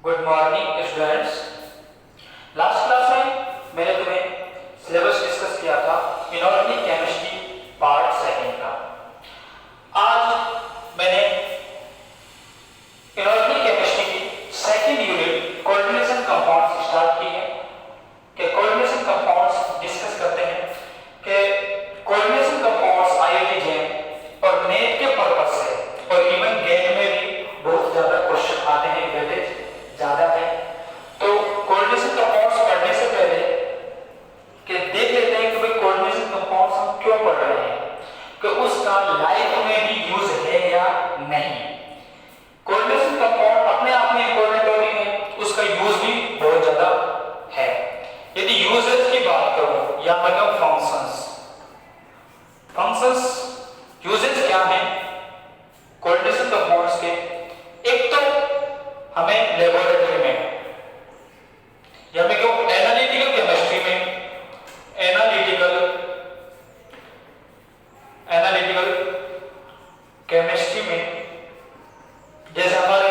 Good morning students. Last class में मैंने तुम्हें सिलेबस डिस्कस किया था इनऑर्गेनिक केमिस्ट्री पार्ट सेकंड का। आज मैंने इनऑर्गेनिक केमिस्ट्री की second unit coordination compounds start की है कि कोऑर्डिनेशन कंपाउंड्स डिस्कस करते हैं कि कोऑर्डिनेशन कंपाउंड्स आईआईटी जेईई और नेट के पर्पस से और इवन गेट में भी बहुत ज्यादा क्वेश्चन आते हैं, वेटेज ज्यादा है। तो कोऑर्डिनेशन कंपाउंड्स पढ़ने से पहले कि देख लेते हैं कि भाई कोऑर्डिनेशन कंपाउंड्स हम क्यों पढ़ रहे हैं, कि उसका लाइफ में भी यूज है या नहीं। कोऑर्डिनेशन कंपाउंड अपने आप में इंपॉर्टेंट टॉपिक है, उसका यूज भी बहुत ज्यादा है। यदि यूजेस की बात करूं या मतलब फंक्शंस यूजेस क्या हैं कोऑर्डिनेशन कंपाउंड्स के। एक तो हमें लेबोरेटरी में या मैं कहूं एनालिटिकल केमिस्ट्री में, एनालिटिकल केमिस्ट्री में जैसे हमारे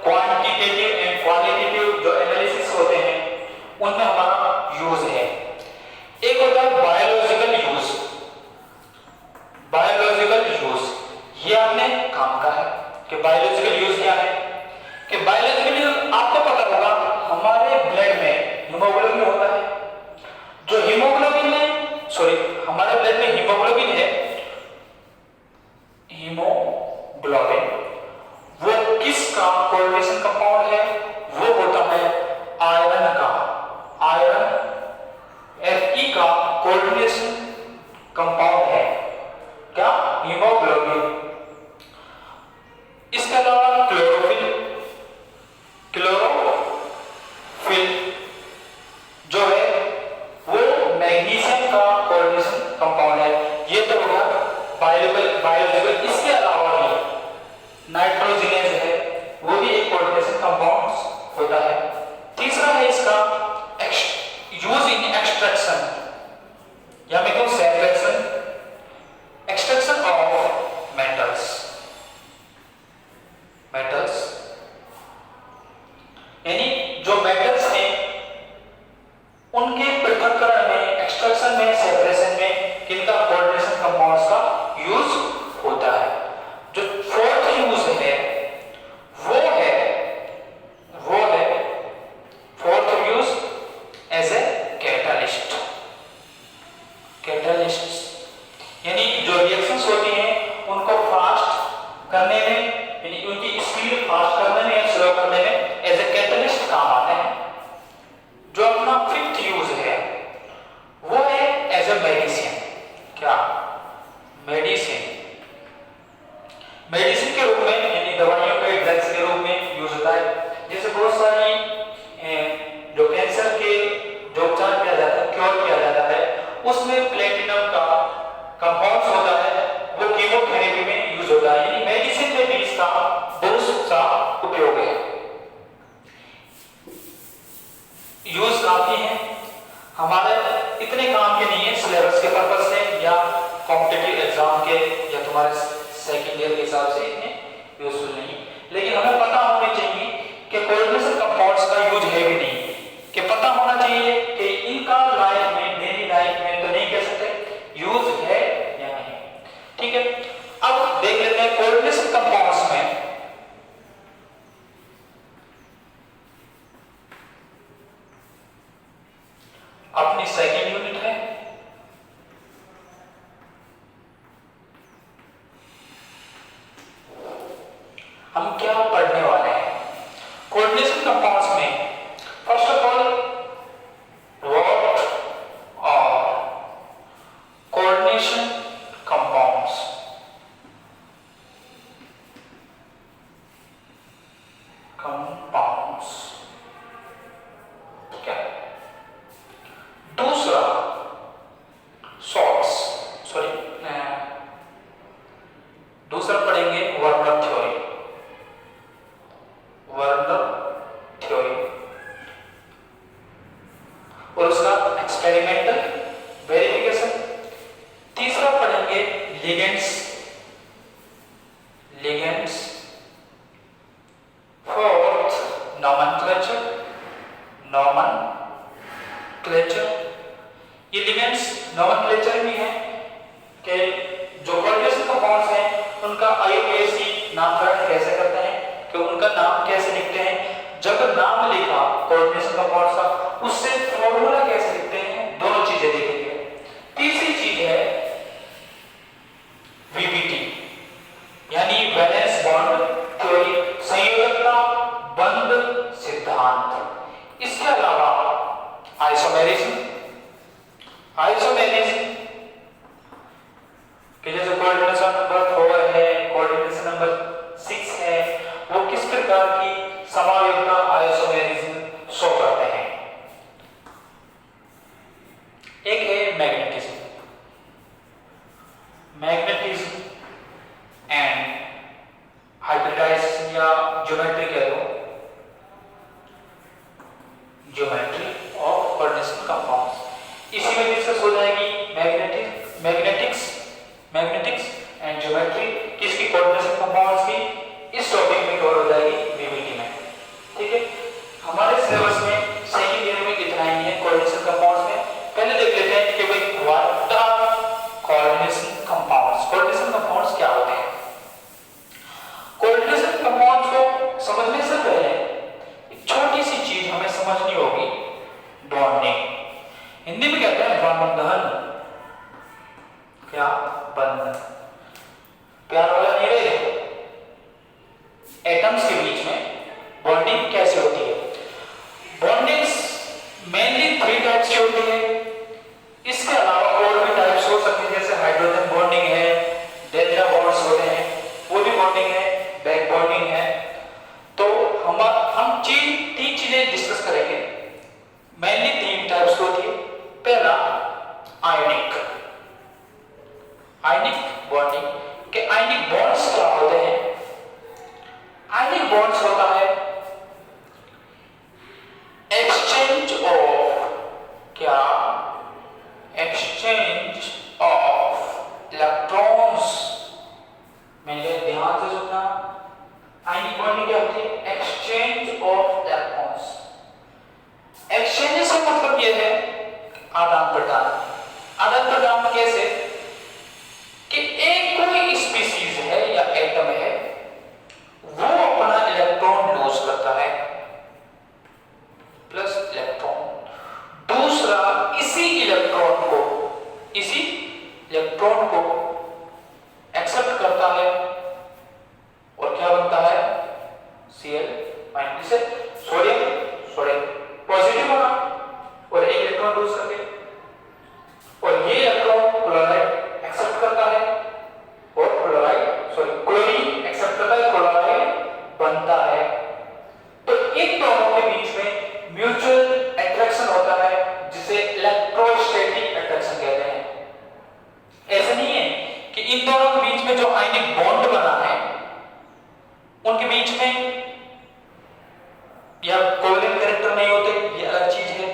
क्वांटिटेटिव एंड क्वालिटेटिव जो एनालिसिस होते हैं उनमें हमारा यूज है। एक होता है बायोलॉजिकल यूज। ये आपने काम का है कि बायोलॉजिकल यूज क्या है, कि बायोलॉजिकल यूज आपको पता होगा हमारे ब्लड में हीमोग्लोबिन होता है। जो हीमोग्लोबिन में हमारे ब्लड में हीमोग्लोबिन है, हीमोग्लोबिन वो किसका कोऑर्डिनेशन कंपाउंड है? वो होता है आयरन का, आयरन Fe का कोऑर्डिनेशन कंपाउंड है क्या? हीमोग्लोबिन। इसके अलावा क्लोरोफिल जो है वो मैग्नीशियम का कोऑर्डिनेशन कंपाउंड है। ये तो हो गया बायोलॉजिकल। इसके अलावा भी नाइट्रोजनेज है, वो भी एक कोऑर्डिनेशन कंपाउंड होता है। तीसरा है इसका यूज इन एक्सट्रैक्शन या मैं कहूं सेपरेशन, एक्सट्रैक्शन ऑफ मेटल्स यानी जो मेटल्स हैं उनके पृथक्करण में, एक्सट्रैक्शन में, सेपरेशन में किनका कोऑर्डिनेशन कंपाउंड्स का यूज होता है। जो फोर्थ यूज है वो है fourth use as a catalyst यानी जो रिएक्शंस होती हैं उनको फास्ट करने में, यानी उनकी स्पीड फास्ट करने में या स्लो करने में एज ए कैटलिस्ट काम आते हैं। जो अपना फिफ्थ यूज है वो है एज ए मेडिसिन। क्या? मेडिसिन के रूप में, यानी दवाइयों के, ड्रग्स के रूप में यूज होता है। जैसे बहुत सारी जो कैंसर के जो उपचार किया जाता है, क्योर किया जाता है, उसमें प्लेटिनम का कंपाउंड होता है, वो कीमोथेरेपी में यूज होता है। यानी मेडिसिन में भी इसका बहुत सा उपयोग है, यूज काफी है। हमारे इतने काम के नहीं है सिलेबस के पर्पस से या कॉम्पिटिटिव एग्जाम के या तुम्हारे सेकंड ईयर के हिसाब से इतने यूजफुल नहीं, लेकिन हमें पता होनी चाहिए कि कोऑर्डिनेशन कंपाउंड्स का यूज है भी नहीं, कि पता होना चाहिए कि इनका लाइफ में, डेली लाइफ में तो नहीं कह सकते यूज है या नहीं। ठीक है, अब देख लेते हैं कोऑर्डिनेशन कंपाउंड्स में अपनी सेकंड यूनिट है। हम क्या पढ़ने वाले हैं कोऑर्डिनेशन कंपाउंड्स में? First of all what are coordination compounds? क्या? दूसरा दूसरा पढ़ेंगे वर्नर थ्योरी और उसका एक्सपेरिमेंटल वेरिफिकेशन। तीसरा पढ़ेंगे लिगेंड्स। फोर्थ नॉमेनक्लेचर, ये लिगेंड्स नॉमेनक्लेचर भी है कि जो कोऑर्डिनेशन कंपाउंड्स हैं उनका IUPAC नामकरण कैसे करते हैं, कि उनका नाम कैसे लिखते हैं, जब नाम लिखा कोऑर्डिनेशन कंपाउंड्स का उससे फॉर्मूला कैसे लिखते हैं, दोनों चीजें देखेंगे। तीसरी चीज है VBT यानी वैलेंस बॉन्ड थ्योरी, संयोजकता बंध सिद्धांत। इसके अलावा आइसोमेरिज्म कि जैसे कोऑर्डिनेशन नंबर 4 है, कोऑर्डिनेशन नंबर 6 है, वो किस प्रकार की समायोजकता आइसोमेरिज्म शो करते हैं। एक है मैग्नेटिज्म एंड हाइब्रिडाइजेशन या ज्योमेट्री कह लो, ज्योमेट्री ऑफ कोऑर्डिनेशन कंपाउंड्स। इसी में डिस्कस हो जाएगी मैग्नेटिक्स एंड ज्योमेट्री किसकी, कोऑर्डिनेशन कंपाउंड्स की। इस टॉपिक में कवर हो जाएगी VBT में, ठीक है। हमारे सिलेबस में सेकंड ईयर में इतना ही है कोऑर्डिनेशन कंपाउंड्स में। पहले देख लेते हैं कि भाई what are coordination compounds, coordination compounds क्या होते हैं। कोऑर्डिनेशन कंपाउंड्स को समझने से पहले एक छोटी सी चीज हमें समझनी होगी, बॉन्डिंग। हिंदी में कहते हैं बंधन, क्या बंधन, प्यार वाला नहीं रहे। एटम्स के बीच में बॉन्डिंग कैसे होती है? बॉन्डिंग्स मेनली 3 टाइप्स की होती है। इसके अलावा और भी टाइप्स हो सकते हैं, जैसे हाइड्रोजन बॉन्डिंग है, डेल्टा बॉन्ड्स होते हैं, वो भी बॉन्डिंग है, बैक बॉन्डिंग है। तो हम 3 चीजें डिस्कस करेंगे। मेनली 3 टाइप्स होती है। पहला आयनिक बॉन्डिंग के आयनिक बॉन्ड्स क्या होते हैं? आयनिक बॉन्ड्स होता है एक्सचेंज ऑफ इलेक्ट्रॉन्स। मेरे ध्यान से सुनना, आयनिक बॉन्डिंग क्या होती है? Exchange of electrons. एक्सचेंज से मतलब यह है आदान प्रदान कैसे कि एक कोई स्पीसीज है या एटम है, वो अपना इलेक्ट्रॉन लूज करता है प्लस इलेक्ट्रॉन, दूसरा इसी इलेक्ट्रॉन को एक्सेप्ट करता है और क्या बनता है? Cl माइनस से सोडियम पॉजिटिव बना और एक इलेक्ट्रॉन लूज करके, और ये इलेक्ट्रॉन क्लोराइड एक्सेप्ट करता है और क्लोरीन एक्सेप्ट करता है, क्लोराइड बनता है। तो इन दोनों के बीच में म्यूचुअल अट्रैक्शन होता है जिसे इलेक्ट्रोस्टैटिक अट्रैक्शन कहते हैं। ऐसा नहीं है कि इन दोनों के बीच में जो आयनिक बॉन्ड बना है उनके बीच में या कोवलेंट कैरेक्टर नहीं होते, ये अलग चीज है,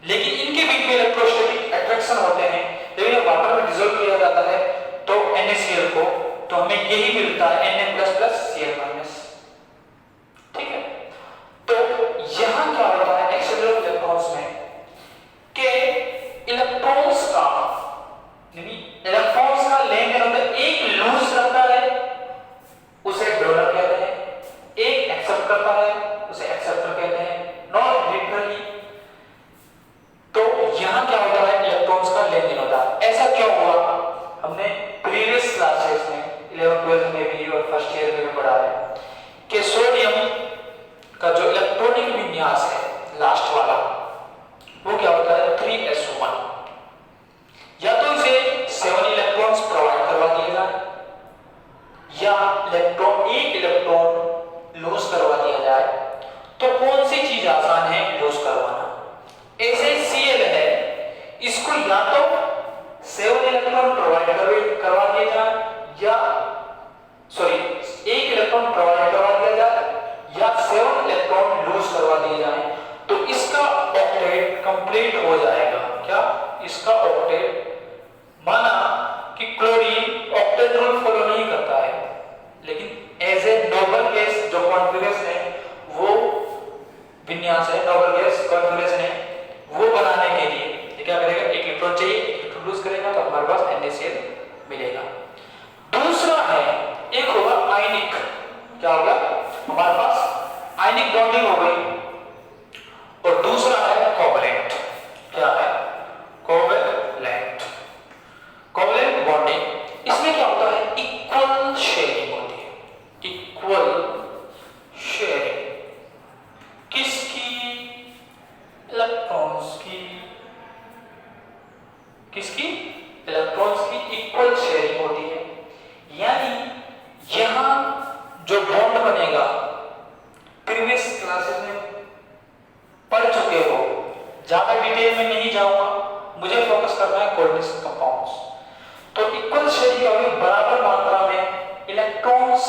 लेकिन इनके बीच में इलेक्ट्रोस्टैटिक अट्रैक्शन होते हैं। जब ये वाटर में डिसॉल्व किया जाता है तो NaCl को, तो हमें यही मिलता है Na++Cl-। ठीक है, तो यहां क्या होता है एक्सेलरेटर इलेक्ट्रॉन्स में कि इलेक्ट्रॉन्स का लेन देन होता है। एक लूज करता है उसे डोनर कहते हैं, एक एक्सेप्ट करता है उसे एक्सेप्टर कहते हैं, नॉट लिटरली। तो यहां क्या होता है इलेक्ट्रॉन्स का लेन देन होता है। ऐसा क्यों हुआ? हमने प्रीवियस क्लासेस में 11th 12th में भी और फर्स्ट ईयर में भी पढ़ा है कि सोडियम का जो इलेक्ट्रॉनिक विन्यास है लास्ट वाला, वो क्या होता है 3s1। या तो इसे 7 इलेक्ट्रॉन्स प्रोवाइड करवा दिए जाए या एक इलेक्ट्रॉन लूज करवा दिया जाए। तो कौन सी चीज आसान है लूज करवाना? ऐसे Cl है, इसको या तो 7 इलेक्ट्रॉन प्रोवाइड करवा दिया जाए या एक इलेक्ट्रॉन प्रोवाइड करवा दिया जाए या 7 इलेक्ट्रॉन लूज करवा दिए जाए, तो इसका ऑक्टेट कंप्लीट हो जाएगा। क्या इसका ऑक्टेट? माना कि क्लोरीन ऑक्टेट रूल फॉलो नहीं करता है, लेकिन एज ए नोबल केस जो कॉन्फिगरेशन है वो विन्यास है, नोबल गैस कॉन्फ़िगरेशन है, वो बनाने के लिए ये क्या करेगा, एक इलेक्ट्रॉन चाहिए, इलेक्ट्रॉन लूज करेगा तो हमारे पास NaCl मिलेगा। दूसरा है, एक होगा आयनिक, क्या होगा हमारे पास आयनिक बॉन्डिंग हो गई, और दूसरा है कोवैलेंट। क्या है, कोवैलेंट। कोवैलेंट बॉन्डिंग, इसमें क्या होता है, इक्वल शेयरिंग होती है, इक्वल शेयरिंग किसकी, इलेक्ट्रॉन्स की, किसकी, इलेक्ट्रॉन्स की इक्वल शेयरिंग होती है। यानी यहां जो बॉन्ड बनेगा, प्रीवियस क्लासेस में पढ़ चुके हो, ज्यादा डिटेल में नहीं जाऊंगा, मुझे फोकस करना है कोऑर्डिनेशन कंपाउंड्स। तो इक्वल शेयरिंग होगी, बराबर मात्रा में इलेक्ट्रॉन्स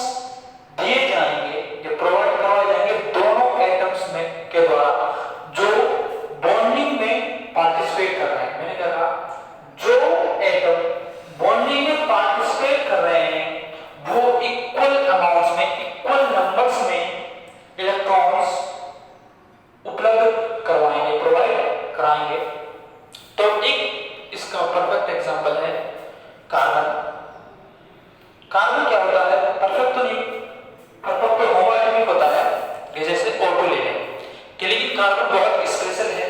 दिए जाएंगे या प्रोवाइड करवाए जाएंगे दोनों एटम्स में के द्वारा जो बॉन्डिंग में पार्टिसिपेट कर रहे हैं। मैंने कहा जो एटम बॉन्डिंग में पार्टिसिपेट कर रहे हैं वो इक्वल अमाउंट्स में, इक्वल नंबर्स में इलेक्ट्रॉन्स उपलब्ध करवाएंगे, प्रोवाइड कराएंगे। तो एक इसका परफेक्ट एग्जांपल है कार्बन। कार्बन क्या होता है, परफेक्ट तो नहीं, परफेक्ट तो होमोएटॉमिक होता है, जैसे O2 ले लें कि, लेकिन कार्बन बहुत स्पेशल है,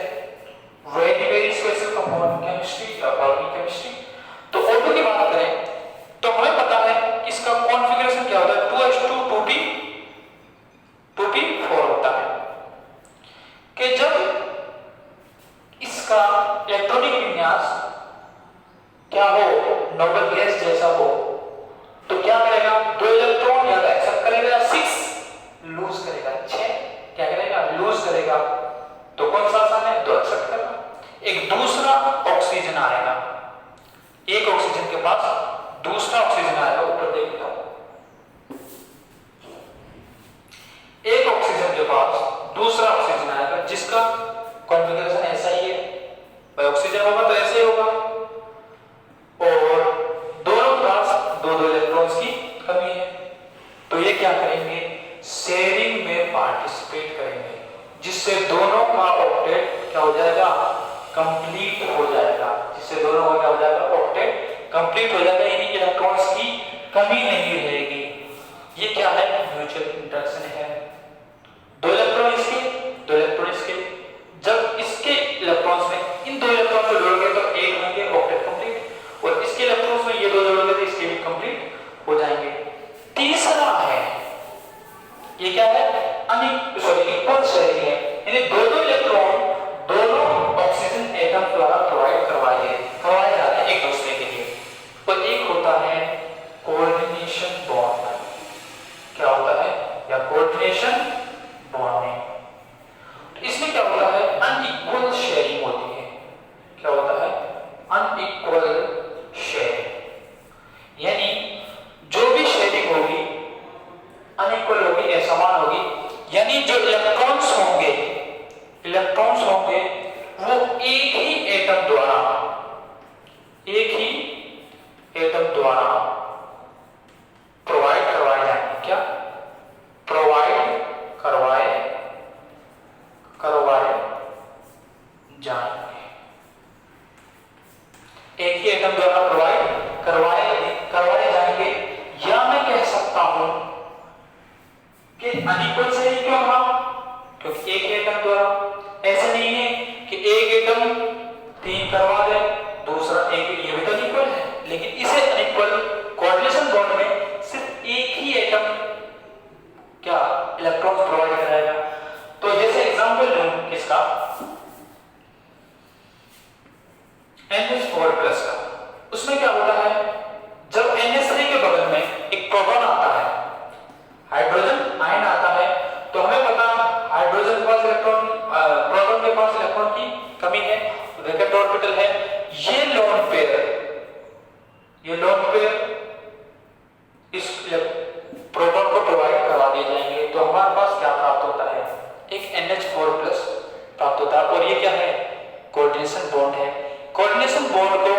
very very special compound chemistry या ऑर्गेनिक केमिस्ट्री। तो O2 की बात करें तो हमें पता है इसका कॉन्फ़िगरेशन क्या होता है, 2s2 2p4 होता है कि जब इसका इलेक्ट्रॉनिक विन्यास क्या हो, नोबल गैस जैसा हो, तो क्या करेगा, 2 इलेक्ट्रॉन या एक्सेप्ट करेगा, 6 लूज करेगा, 6 क्या करेगा, लूज करेगा। तो कौन सा आसान है, 2 एक्सेप्ट करना। एक दूसरा ऑक्सीजन आएगा, एक ऑक्सीजन के पास दूसरा ऑक्सीजन आएगा, ऊपर देख लो, एक ऑक्सीजन के पास दूसरा ऑक्सीजन आएगा जिसका कॉन्फ़िगरेशन ऐसा ही है, भाई ऑक्सीजन होगा तो ऐसे ही होगा, और दोनों के पास 2-2 इलेक्ट्रॉन्स की कमी है। तो ये क्या करेंगे, शेयरिंग में पार्टिसिपेट करेंगे, जिससे दोनों का ऑक्टेट क्या हो जाएगा, कंप्लीट हो जाएगा, जिससे दोनों का क्या हो जाएगा, ऑक्टेट कंप्लीट हो जाएगा, यानी इलेक्ट्रॉन्स की कमी नहीं रहेगी। ये क्या है, म्यूचुअल इंटरेक्शन है, 2 इलेक्ट्रॉन इसके, 2 इलेक्ट्रॉन इसके, जब इसके इलेक्ट्रॉन्स में इन 2 इलेक्ट्रॉन को जोड़ोगे तो एक होंगे ऑक्टेट कंप्लीट, और इसके इलेक्ट्रॉन्स में ये 2 जोड़ोगे तो इसके भी कंप्लीट हो जाएंगे। तीसरा है, ये क्या है, इक्वल शेयरिंग है, यानी 2-2 इलेक्ट्रॉन दोनों ऑक्सीजन एटम द्वारा प्रोवाइड करवाए जाते हैं एक दूसरे के लिए। और एक होता है कोऑर्डिनेशन बॉन्ड। क्या होता है, या कोऑर्डिनेशन बॉन्डिंग। इसमें क्या होता है, अनइक्वल शेयरिंग होती है। क्या होता है, अनइक्वल शेयरिंग, यानी जो भी शेयरिंग होगी अनइक्वल होगी, असमान होगी, यानी जो इलेक्ट्रॉन्स होंगे वो एक ही एटम द्वारा प्रोवाइड करवाए जाएंगे। क्या प्रोवाइड करवाए जाएंगे, एक ही एटम द्वारा प्रोवाइड करवाए जाएंगे। या मैं कह सकता हूं कि अनइक्वल से क्यों कहा, क्योंकि एक एटम द्वारा, ऐसे नहीं है कि एक एटम 3 करवा दे, दूसरा एक, ये भी तो अनइक्वल है, लेकिन इसे अनइक्वल कोऑर्डिनेशन बॉन्ड में सिर्फ एक ही एटम क्या इलेक्ट्रॉन्स प्रोवाइड कराएगा। तो जैसे एग्जांपल लूं किसका, NH4+ का, उसमें क्या होता है, जब NH3 के बगल में एक प्रोटॉन आता है, हाइड्रोजन आयन आता है, तो हमें पता हाइड्रोजन के पास इलेक्ट्रॉन, प्रोटॉन के पास इलेक्ट्रॉन की कमी है, वैकेंट ऑर्बिटल है। ये लोन पेयर इस प्रोटॉन को प्रोवाइड करा दिए जाएंगे, तो हमारे पास क्या प्राप्त होता है, एक NH4+ प्राप्त होता है। और ये क्या है, कोऑर्डिनेशन बॉन्ड है। कोऑर्डिनेशन बॉन्ड को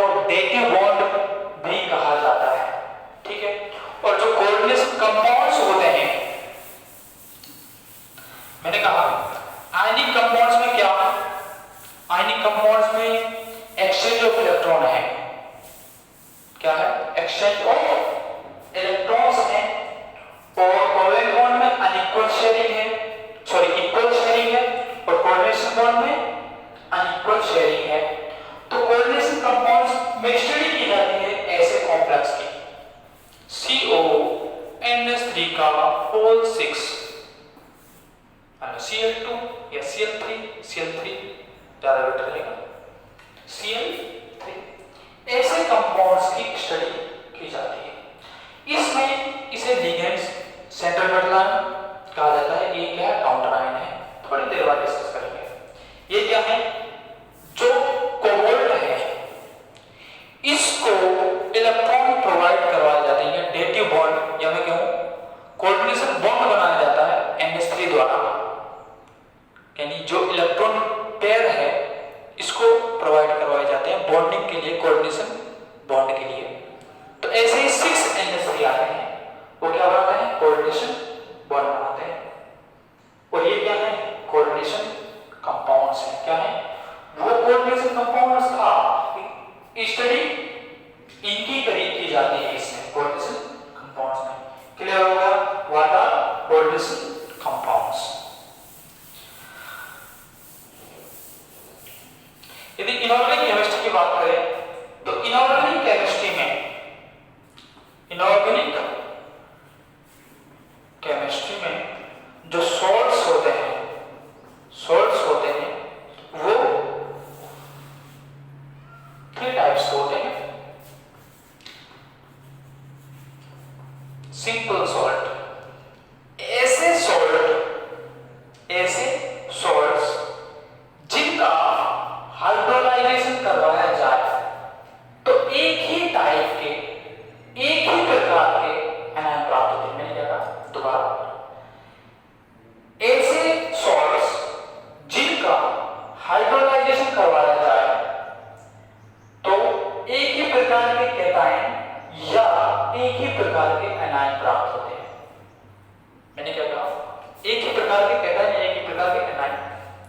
आयनिक कंपाउंड्स में क्या, आयनिक कंपाउंड्स में एक्सचेंज ऑफ इलेक्ट्रॉन है, क्या है, एक्सचेंज ऑफ इलेक्ट्रॉन्स है, और कोवैलेंट बॉन्ड में अनइक्वल शेयरिंग है, सॉरी इक्वल शेयरिंग है, और कोऑर्डिनेशन बॉन्ड में अनइक्वल शेयरिंग है। तो कोऑर्डिनेशन कंपाउंड्स में स्टडी की जाती है ऐसे कॉम्प्लेक्स की, CONS3 का होल 6, Cl2 या Cl3 ज्यादा बेटर रहेगा, Cl3, ऐसे कंपाउंड्स की स्टडी की जाती है। इसमें इसे लिगेंड्स, सेंट्रल मेटल आयन कहा जाता है, ये क्या है, काउंटर आयन है, थोड़ी देर बाद डिस्कस करेंगे। ये क्या है, जो कोबाल्ट है इसको इलेक्ट्रॉन प्रोवाइड करवाए जाते हैं, डेटिव बॉन्ड या मैं कहूं कोऑर्डिनेशन बॉन्ड बनाया जाता है NH3 द्वारा, यानी जो इलेक्ट्रॉन पेयर है इसको प्रोवाइड करवाए जाते हैं बॉन्डिंग के लिए, कोऑर्डिनेशन बॉन्ड के लिए। तो ऐसे ही 6 NH3 आते हैं, वो क्या बनाते हैं, कोऑर्डिनेशन बॉन्ड बनाते हैं। और ये क्या है, कोऑर्डिनेशन कंपाउंड्स है, क्या है, वो कोऑर्डिनेशन कंपाउंड्स का स्टडी इनकी करीब की जाती है इसमें, कोऑर्डिनेशन कंपाउंड्स में। क्लियर हो गया, व्हाट आर कोऑर्डिनेशन कंपाउंड्स। यदि इनऑर्गेनिक केमिस्ट्री की बात करें तो इनऑर्गेनिक केमिस्ट्री में, इनऑर्गेनिक केमिस्ट्री में जो सॉल्ट्स होते हैं, सॉल्ट्स होते हैं वो 3 टाइप्स होते हैं। सिंपल सॉल्ट, ऐसे सॉल्ट्स जिनका हाइड्रोलाइजेशन करवाया जाए तो एक ही टाइप के, एक ही प्रकार के एनायन प्राप्त होते हैं। मैंने क्या कहा दोबारा, ऐसे सॉल्ट्स जिनका हाइड्रोलाइजेशन करवाया जाए तो एक ही प्रकार के कैटायन या एक ही प्रकार के एनायन प्राप्त होते हैं। मैंने क्या कहा, एक ही प्रकार के कैटायन या एक ही प्रकार के एनायन,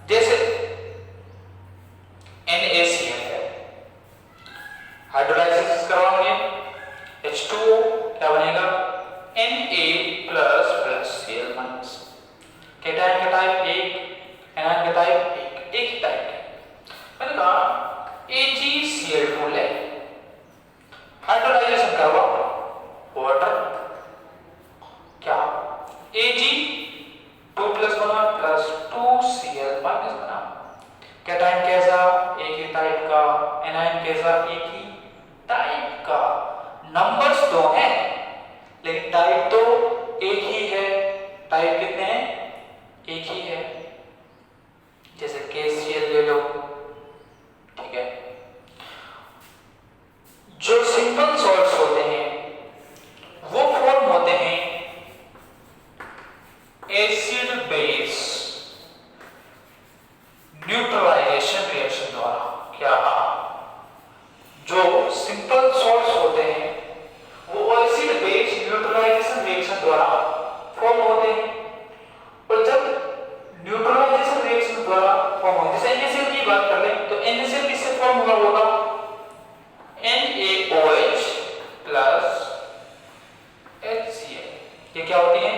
जैसे NaCl है, हाइड्रोलाइसिस करवाएंगे H2O, क्या बनेगा, Na++Cl-, कैटायन का टाइप एक, एनायन का टाइप एक ही टाइप है। मैंने कहा AgCl2 ले, हाइड्रोलाइजेशन करवाओ, वाटर, क्या Ag2+ बना +2Cl- बना, कैटायन कैसा, एक ही टाइप का, एनायन कैसा, एक ही टाइप का। नंबर्स दो हैं लेकिन टाइप तो एक ही है। टाइप कितने हैं, एक ही है। जैसे KCl ले लो, ठीक है। जो सिंपल सॉल्ट्स होते हैं वो फॉर्म होते हैं एसिड बेस न्यूट्रलाइजेशन रिएक्शन द्वारा। क्या, जो सिंपल सॉल्ट्स होते हैं वो एसिड बेस न्यूट्रलाइजेशन रिएक्शन द्वारा फॉर्म होते हैं। और जब न्यूट्रलाइजेशन रिएक्शन द्वारा फॉर्म होते हैं, जैसे NaCl की बात कर लें तो NaCl किससे फॉर्म हुआ होगा, NaOH प्लस HCl। ये क्या होती है,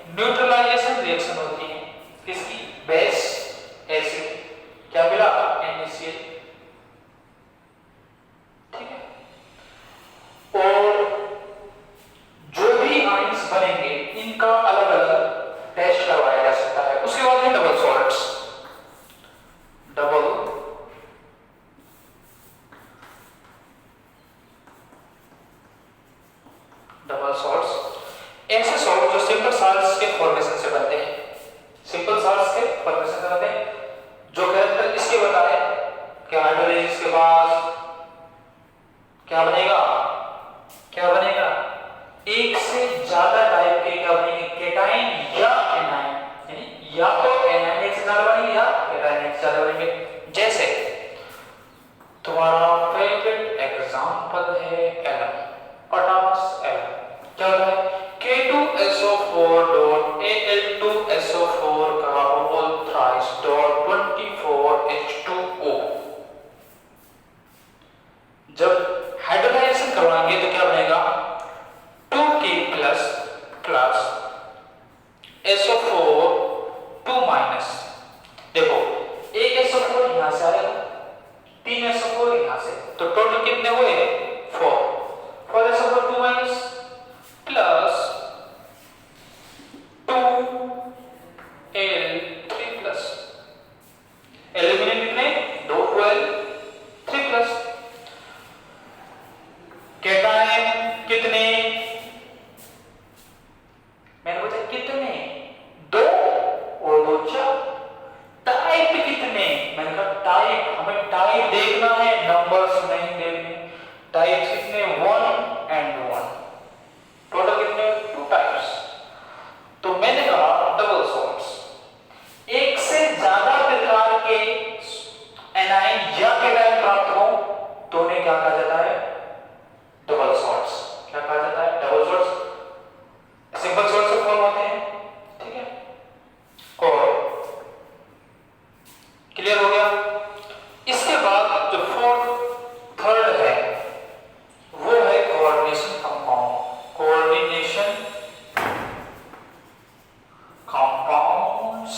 न्यूट्रलाइजेशन रिएक्शन होती है किसकी, बेस एसिड, क्या मिला, NaCl, ठीक है। और जो भी आयंस बनेंगे इनका अलग अलग टेस्ट करवाया जा सकता है। उसके बाद में डबल सॉल्ट्स, डबल सॉल्ट्स, ऐसे सॉल्ट जो सिंपल सॉल्ट्स के फॉर्मेशन से बनते हैं, सिंपल सॉल्ट्स के फॉर्मेशन से बनते हैं। जो कैरेक्टर इसके बता है कि हाइड्रोलाइसिस के बाद क्या बनेगा, क्या बनेगा, एक से ज्यादा टाइप के क्या बनेंगे, कैटायन या एनायन, यानी या तो एनायन एक से ज्यादा बनेंगे या कैटायन एक से ज्यादा बनेंगे। जैसे तुम्हारा फेवरेट एग्जांपल है एलम, पोटास एलम, क्या होता है K2SO4 डॉट Al2SO4 का होल थ्राइस -24H2O। जब हाइड्रोलाइजेशन करवाएंगे तो क्या बनेगा 2K plus plus SO4 2 minus. देखो एक SO4 यहां से आएगा, 3 SO4 यहां से, तो टोटल कितने हुए 4 SO4 2 minus plus 2L3 plus aluminium कितने 2 2L3 प्लस। कैटायन कितने मैंने पूछा कितने 2 और 2 4। टाइप कितने मैंने कहा टाइप हमें टाइप देखना है नंबर्स नहीं देखने। टाइप कितने 1 and 1 टोटल कितने 2 टाइप्स। तो मैंने कहा डबल सॉल्ट्स एक से ज्यादा प्रकार के एनाइन या कैटायन प्राप्त हो तो उन्हें क्या कहा जाता है डबल सॉल्ट्स। क्या कहा जाता है डबल सॉल्ट्स। सिंपल सॉल्ट से फॉर्म होते हैं, ठीक है। और क्लियर हो गया। इसके बाद जो थर्ड है वो है कोऑर्डिनेशन कंपाउंड। कोऑर्डिनेशन कंपाउंड्स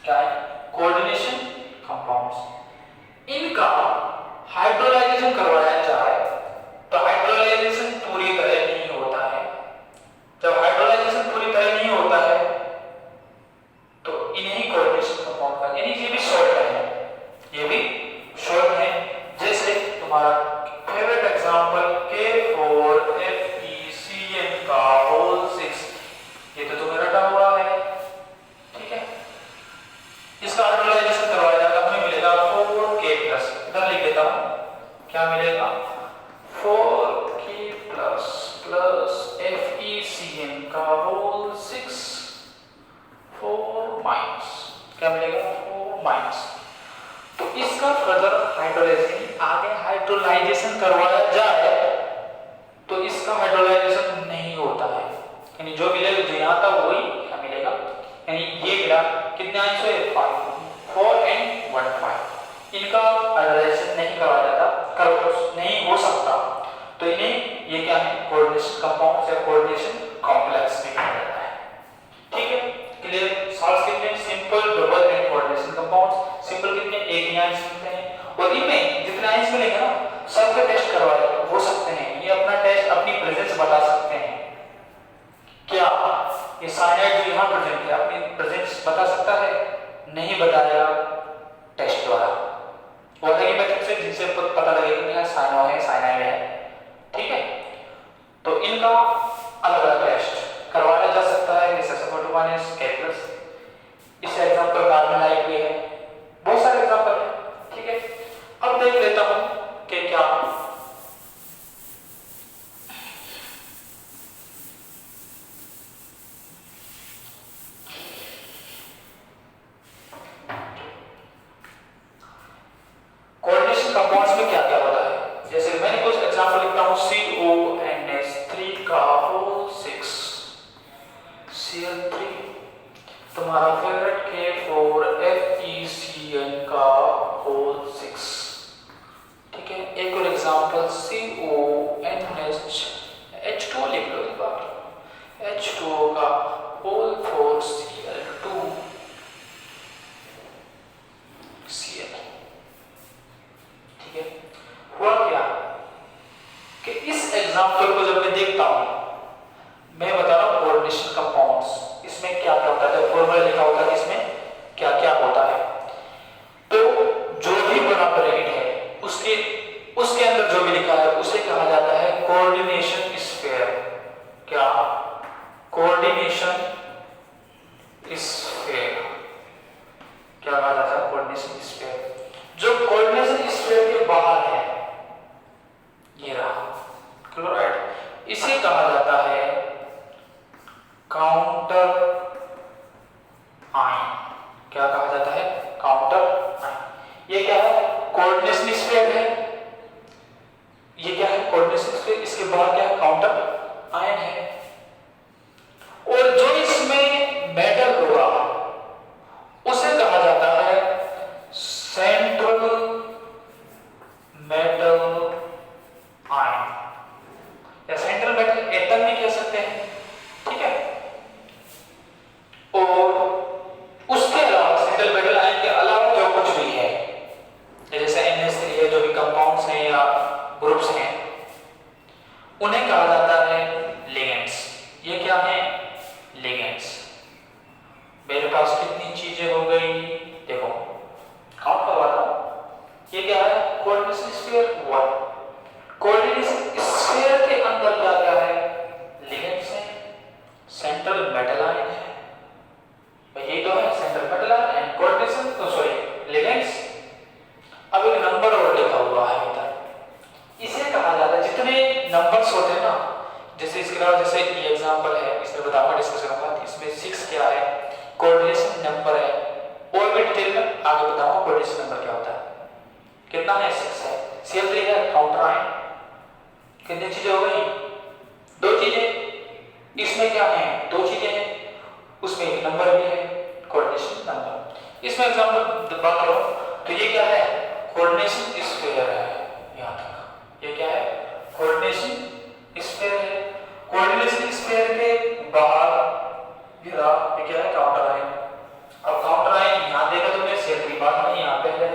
क्या है कोऑर्डिनेशन कंपाउंड्स। इनका हाइड्रोलाइजेशन करवाया जाए तो हाइड्रोलाइजेशन पूरी तरह नहीं होता है। जब हाइड्रोलाइजेशन पूरी तरह नहीं होता है तो इन्हीं कोऑर्डिनेशन कंपाउंड का यानी ये भी शॉर्ट है, ये भी शॉर्ट है। जैसे तुम्हारा फेवरेट एग्जांपल K4FeCN का होल 6 ये तो तुम्हें रटा हुआ है, ठीक है। इसका हाइड्रोलाइजेशन करवाया जाएगा हमें मिलेगा 4K प्लस। इधर लिख देता हूं क्या मिलेगा 4K प्लस प्लस FeCN का होल 6 4 माइनस क्या मिलेगा 4 माइनस। तो इसका फर्दर हाइड्रोलाइजेशन आगे हाइड्रोलाइजेशन करवाया जाए तो इसका हाइड्रोलाइजेशन नहीं होता है, यानी जो मिलेगा जो यहाँ था वही यहाँ मिलेगा। यानी ये मिला कितने आंसर है 5 4 and 1 5। इनका हाइड्रोलाइजेशन नहीं करवाया जाता नहीं हो सकता तो इन्हें ये क्या है कोऑर्डिनेशन कंपाउंड्स या कोऑर्डिनेशन कॉम्प्लेक्स भी कहा जाता है, ठीक है। क्लियर। सॉल्ट्स कितने simple double and coordination compounds. Simple कितने एक ही आंसर मिलते हैं और इनमें जितने आंसर मिलेंगे ना सबके टेस्ट करवाए हो सकते हैं। ये अपना टेस्ट अपनी प्रेजेंस बता सकते हैं। क्या ये साइनाइड जो यहाँ प्रेजेंट है अपनी प्रेजेंस बता सकता है नहीं बताया टेस्ट द्वारा और है मेथड से जिनसे पता लगेगा कि यहाँ साइनो है साइनाइड है, ठीक है। तो इनका अलग अलग टेस्ट करवाया जा सकता है। जैसे सपोर्ट वन इज कैल्कुलस, इस एग्जांपल कार्बन लाइट भी है, बहुत सारे एग्जांपल है, ठीक है। अब देख लेता हूं कि क्या कोऑर्डिनेशन कंपाउंड्स में क्या क्या होता है। जैसे मैंने कुछ एग्जांपल लिखता हूं CONS3 का होल 6 Cl3, तुम्हारा फेवरेट K4FeCN का होल 6, ठीक है। एक और एग्जांपल CONH2 लिख लो इस बार H2O का होल 4 Cl2 Cl, ठीक है। हुआ क्या कि इस एग्जांपल को जब मैं देखता हूं मैं बता रहा हूं कोऑर्डिनेशन कंपाउंड्स इसमें क्या क्या होता है। जब फॉर्मूला लिखा होता है इसमें क्या क्या होता है तो जो भी बड़ा ब्रैकेट है उसके अंदर जो भी लिखा है उसे कहा जाता है कोऑर्डिनेशन स्फीयर। क्या कोऑर्डिनेशन स्फीयर क्या कहा जाता है कोऑर्डिनेशन स्फीयर। जो कोऑर्डिनेशन स्फीयर के बाहर है ये रहा क्लोराइड, इसे कहा जाता है काउंटर आयन। पास कितनी चीजें हो गई, देखो काउंट करवाता हूं। ये क्या है, कोऑर्डिनेशन स्फीयर 1। कोऑर्डिनेशन स्फीयर के अंदर क्या क्या है, लिगेंड्स है, सेंट्रल मेटल आयन है, यही तो है central metal ion and coordination, sorry ligands. अब एक नंबर और लिखा हुआ है इधर, इसे कहा जाता है, जितने नंबर्स होते हैं ना, जैसे इसके अलावा जैसे ये एग्जांपल है, इसमें बताऊंगा, डिस्कस करूंगा। इसमें 6 क्या है, कोऑर्डिनेशन नंबर है, और भी डिटेल में आगे बताऊंगा कोऑर्डिनेशन नंबर क्या होता है। कितना है, 6 है। CL3 है, काउंटर आयन। कितनी चीजें हो गई, 2 चीजें। इसमें क्या है, 2 चीजें हैं, उसमें एक नंबर भी है, कोऑर्डिनेशन नंबर। इसमें एग्जांपल बात करो तो ये क्या है, कोऑर्डिनेशन स्फीयर है, यहां तक ये क्या है, कोऑर्डिनेशन स्फीयर है। कोऑर्डिनेशन स्फीयर के बाहर घेरा ये क्या है, काउंटर आयन। अब काउंटर आयन यहां देखा तुमने, CL3 बाद में यहां पे है,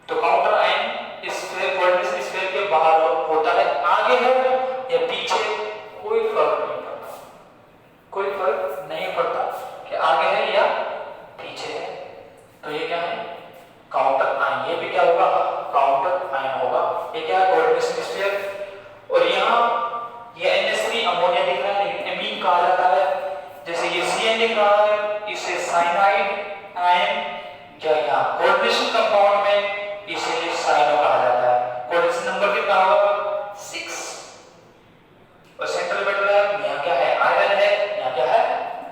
तो counter ion sphere coordination sphere के बाहर होता है, आगे है या पीछे कोई फर्क नहीं पड़ता, कोई फर्क नहीं पड़ता कि आगे है या पीछे है। तो ये क्या है, काउंटर आयन। ये भी क्या होगा, काउंटर आयन होगा। ये क्या है, कोऑर्डिनेशन स्फीयर। और यहाँ ये NH3 अमोनिया दिख रहा है, लेकिन एमीन कहा जाता है। जैसे ये CN दिख रहा है, इसे साइनाइड आयन, क्या यहाँ कोऑर्डिनेशन कंपाउंड में इसे साइनो कहा जाता है। कोऑर्डिनेशन नंबर कितना होगा, 6। और सेंट्रल मेटल है, यहाँ क्या है, आयरन है, यहाँ क्या है,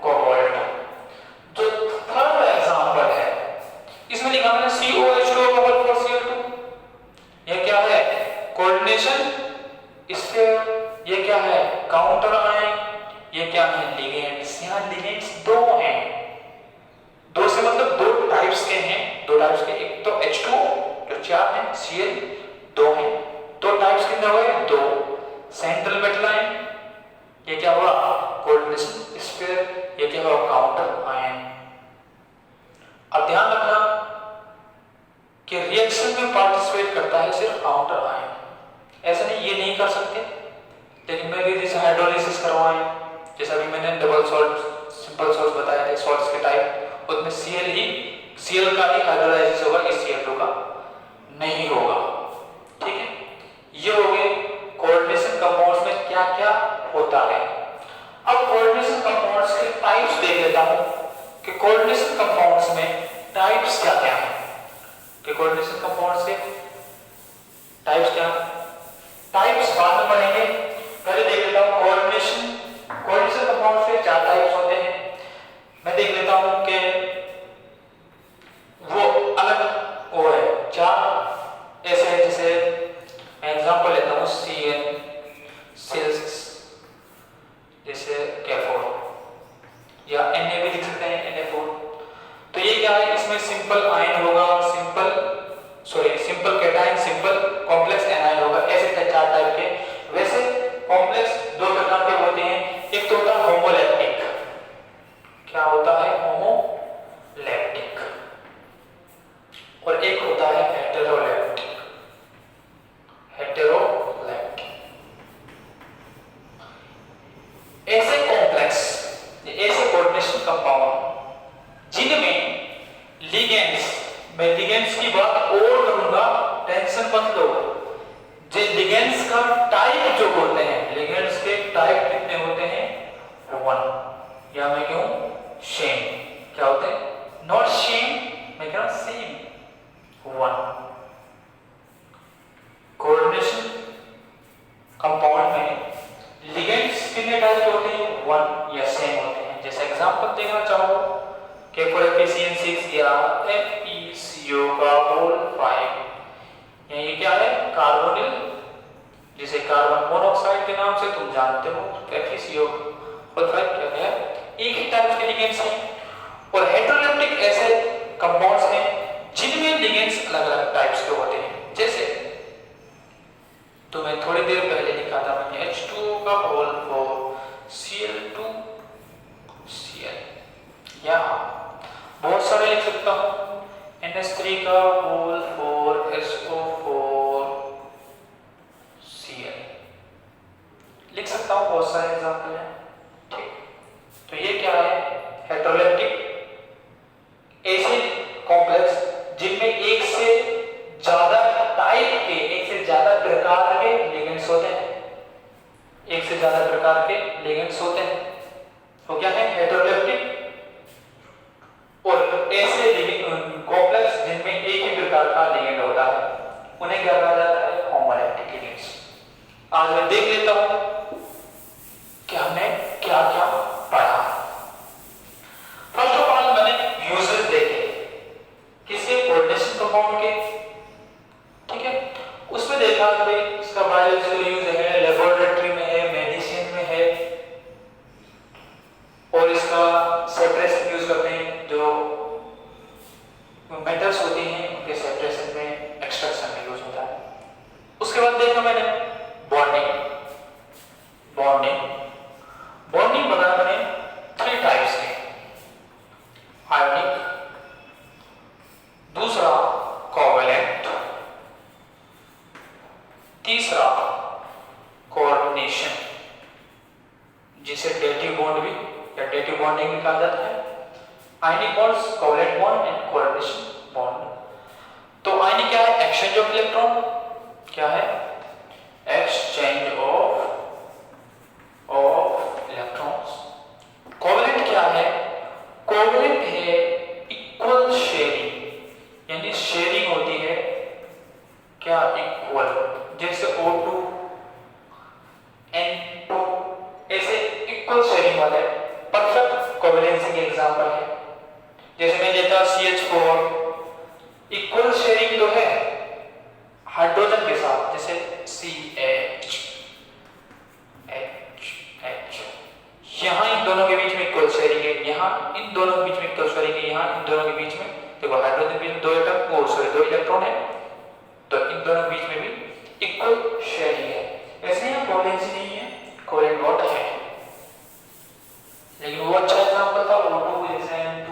कोबाल्ट। जो थर्ड एग्जांपल है, इसमें लिखा मैंने COH2 ये क्या है, कोऑर्डिनेशन स्फीयर। ये क्या है, काउंटर आयन। ये क्या है, लिगेंड्स। यहाँ लिगेंड्स 2 हैं, 2 से मतलब 2 टाइप्स के हैं, 2 टाइप्स के। एक तो H2 जो 4 है, Cl 2 है, 2 टाइप्स कितने हुए, 2। सेंट्रल मेटल आयन, ये क्या हुआ, कोऑर्डिनेशन स्फीयर। ये क्या हुआ, काउंटर आयन। अब ध्यान रखना कि रिएक्शन में पार्टिसिपेट करता है सिर्फ काउंटर आयन, ऐसा नहीं ये नहीं कर सकते। लेकिन मैं भी जैसे हाइड्रोलिसिस करवाएं, जैसे अभी मैंने डबल सॉल्ट सिंपल सॉल्ट बताया थे, सॉल्ट्स के टाइप, उसमें Cl का ही हाइड्रोलाइसिस होगा, इस Cl2 का नहीं होगा। ठीक है, ये हो गए कोऑर्डिनेशन कंपाउंड्स में क्या क्या होता है। अब कोऑर्डिनेशन कंपाउंड्स के टाइप्स देख लेता हूं कि कोऑर्डिनेशन कंपाउंड्स में टाइप्स क्या क्या है, कि कोऑर्डिनेशन कंपाउंड्स के टाइप्स क्या, टाइप्स बाद में पढ़ेंगे। पहले देख लेता हूं कोऑर्डिनेशन कंपाउंड्स के 4 टाइप्स होते हैं। मैं देख लेता हूं कि वो अलग वो है 4 ऐसे है, जैसे मैं एग्जांपल लेता हूं CN सिल्स, जैसे K4 या Na भी लिख सकते हैं, Na4। तो ये क्या है, इसमें सिंपल आयन होगा, simple cation, simple complex anion होगा। ऐसे 4 टाइप के। वैसे कॉम्प्लेक्स 2 प्रकार के होते हैं, एक तो होता है होमोलैक्टिक। क्या होता है, होमोलैक्टिक, और एक होता है हेटेरोलैक्टिक। ऐसे कॉम्प्लेक्स, ऐसे कोऑर्डिनेशन कंपाउंड जिनमें लिगेंड्स, मैं लिगेंड्स की बात और करूंगा, टेंशन मत लो। जो लिगेंड्स का टाइप जो होते हैं, लिगेंड्स के टाइप कितने होते हैं, 1, या मैं कहूं सेम। क्या होते हैं, नॉट सेम, मैं कह रहा हूं सेम, 1। कोऑर्डिनेशन कंपाउंड में लिगेंड्स कितने टाइप के होते हैं, 1 या सेम होते हैं। जैसे एग्जांपल देखना चाहो कि FeCN6 या FeCO5, ये क्या है, कार्बोनिल, जिसे कार्बन मोनोऑक्साइड के नाम से तुम जानते हो। FeCO5 क्या है, एक ही टाइप के लिगेंड्स हैं। और हेटेरोलैक्टिक ऐसे कंपाउंड्स हैं जिनमें लिगेंड्स अलग अलग टाइप्स के होते हैं। जैसे तो मैं थोड़ी देर पहले लिखा था मैंने H2 Cl2 Cl, या बहुत सारे लिख सकता हूं, NH3 SO4 Cl लिख सकता हूं, बहुत सारे एग्जांपल हैं। ठीक, तो ये क्या है, हेटेरोलैक्टिक मैं देख लेता हूं कि हमने क्या क्या पढ़ा। फर्स्ट ऑफ ऑल मैंने यूजेस देखे किसके, कोऑर्डिनेशन कंपाउंड के, ठीक है। उसमें देखा कि भाई इसका बायोलॉजिकल यूज है, लेबोरेटरी में है, मेडिसिन में है, और इसका सेपरेशन यूज करते हैं, जो मेटल्स होती हैं उनके सेपरेशन में, एक्सट्रैक्शन में यूज होता है। उसके बाद देखा मैंने बॉन्डिंग। बॉन्डिंग बताया मैंने 3 टाइप्स के, आयोनिक, दूसरा कोवैलेंट, तीसरा कोऑर्डिनेशन, जिसे डेटिव बॉन्ड भी या डेटिव बॉन्डिंग भी कहा जाता है। आयनिक bonds, covalent bond and coordination bond. तो आयनिक क्या है, एक्सचेंज ऑफ इलेक्ट्रॉन, क्या है, एक्सचेंज ऑफ इलेक्ट्रॉन्स। कोवैलेंट क्या है, कोवैलेंट है इक्वल शेयरिंग, यानी शेयरिंग होती है क्या, इक्वल, जैसे O2 N2 ऐसे इक्वल शेयरिंग वाले परफेक्ट कोवैलेंसी के एग्जांपल है। जैसे मैं लेता CH4, इक्वल शेयरिंग तो है हाइड्रोजन के साथ, जैसे CH H, यहाँ इन दोनों के बीच में इक्वल शेयरिंग है, यहाँ इन दोनों के बीच में इक्वल शेयरिंग है, यहाँ इन दोनों के बीच में देखो हाइड्रोजन के बीच में 2 एटम, वो सॉरी 2 इलेक्ट्रॉन है, तो इन दोनों के बीच में भी इक्वल शेयरिंग है। ऐसे यहाँ कोवैलेंसी नहीं है, कोवैलेंट बॉन्ड है, लेकिन वो अच्छा एग्जांपल था O2 जैसे N2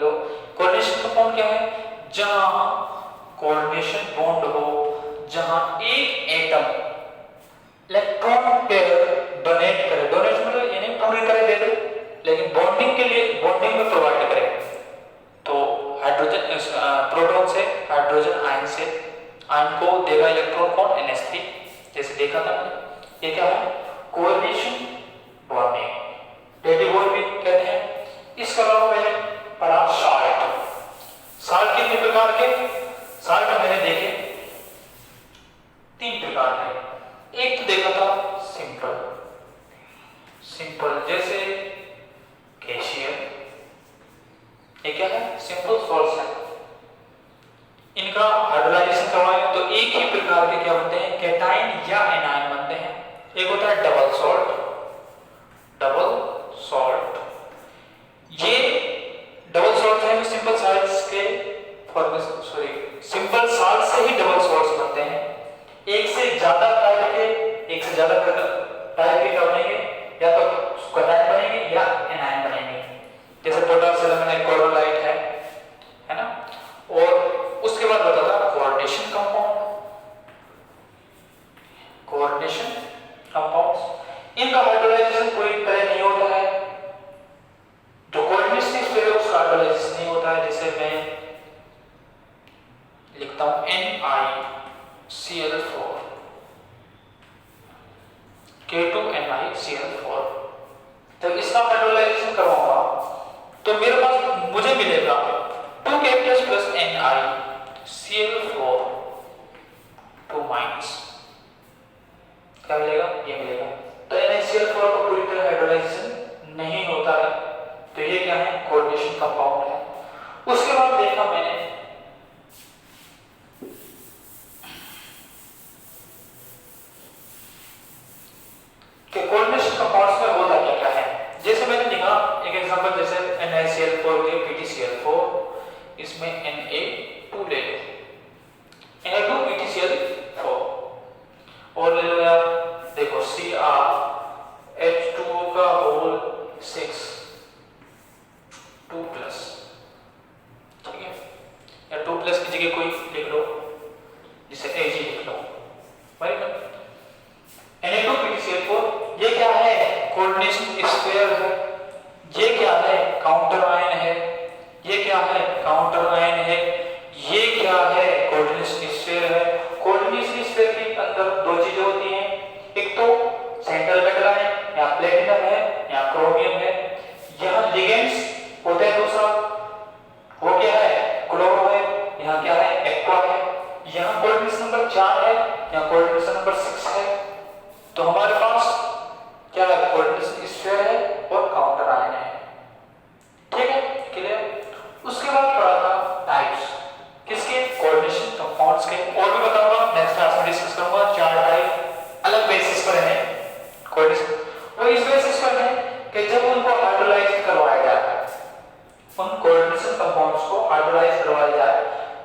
लो। कोऑर्डिनेशन कंपाउंड क्या है, जहां कोऑर्डिनेशन बॉन्ड हो, जहां एक एटम इलेक्ट्रॉन पेयर डोनेट करे, डोनेट मतलब यानी पूरी तरह दे दे, लेकिन बॉन्डिंग के लिए बॉन्डिंग में प्रोवाइड करे। तो हाइड्रोजन प्रोटॉन से हाइड्रोजन आयन से आयन को देगा इलेक्ट्रॉन कौन, NH3, जैसे देखा था मैंने। ये क्या है, कोऑर्डिनेशन बॉन्डिंग, डेटिव बॉन्ड भी कहते हैं। इसके अलावा मैंने पढ़ा साल्ट कितने प्रकार के, साल्ट मैंने देखे 3 प्रकार के। एक तो देखा था सिंपल जैसे कैल्शियम, ये क्या है, सिंपल सॉल्ट्स है। इनका हाइड्रोलाइजेशन करवाएं तो एक ही प्रकार के क्या बनते हैं, कैटायन या एनायन बनते हैं। एक होता है डबल सॉल्ट, ये डबल सॉल्ट है, सिंपल साल्ट्स के सिंपल साल्ट से ही डबल सॉल्ट्स बनते हैं। एक से ज्यादा टाइप के क्या बनेंगे, या तो कैटायन बनेंगे या एनायन बनेंगे, जैसे पोटासियम में क्लोराइड है ना। और उसके बाद बता था कोऑर्डिनेशन कंपाउंड्स, इनका हाइड्रोलाइजेशन पूरी तरह नहीं होता है, जो कोऑर्डिनेशन स्टेज है उसका हाइड्रोलाइजेशन नहीं होता है। जैसे मैं लिखता हूं NiCl4, K2NiCl4, तो इसका हाइड्रोलाइजेशन करवाऊंगा तो मेरे पास मुझे मिलेगा 2K plus NiCl4 2- क्या मिलेगा, ये मिलेगा। तो NiCl4 को पूरी तरह हाइड्रोलाइजेशन नहीं होता है, तो ये क्या है, कोऑर्डिनेशन कंपाउंड है। उसके बाद देखा मैंने कि कोऑर्डिनेशन कंपाउंड्स में होता क्या है। जैसे मैंने लिखा एक एग्जांपल, जैसे NiCl4 के PtCl4, इसमें Na2 ले लो, Na2 PtCl4, और ले लो यार, देखो CrH2O का होल 6 2+, ठीक है, या 2+ की जगह कोई लिख लो, जिसे Ag लिख लो, भाई Na2 PtCl4, ये क्या है, कोऑर्डिनेशन स्फीयर है। ये क्या है, काउंटर आयन है। ये क्या है, काउंटर आयन है। ये क्या है, कोऑर्डिनेशन स्फीयर है। कोऑर्डिनेशन स्फीयर के अंदर 2 चीजें होती हैं, एक तो सेंट्रल मेटल आयन या प्लेटिनम है या क्रोमियम है, यहाँ लिगेंड्स होते हैं। दूसरा वो क्या है, क्लोरो है, यहाँ क्या है, एक्वा है। यहाँ कोऑर्डिनेशन नंबर 4 है, यहाँ कोऑर्डिनेशन नंबर 6 है। तो कोऑर्डिनेशन कंपाउंड्स को हाइब्रिडाइज करवाया जाए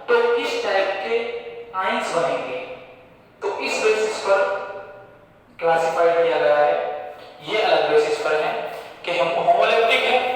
तो किस टाइप के आयंस बनेंगे, तो इस बेसिस पर क्लासिफाइड किया गया है। ये अलग बेसिस पर है कि हम होमोलैक्टिक है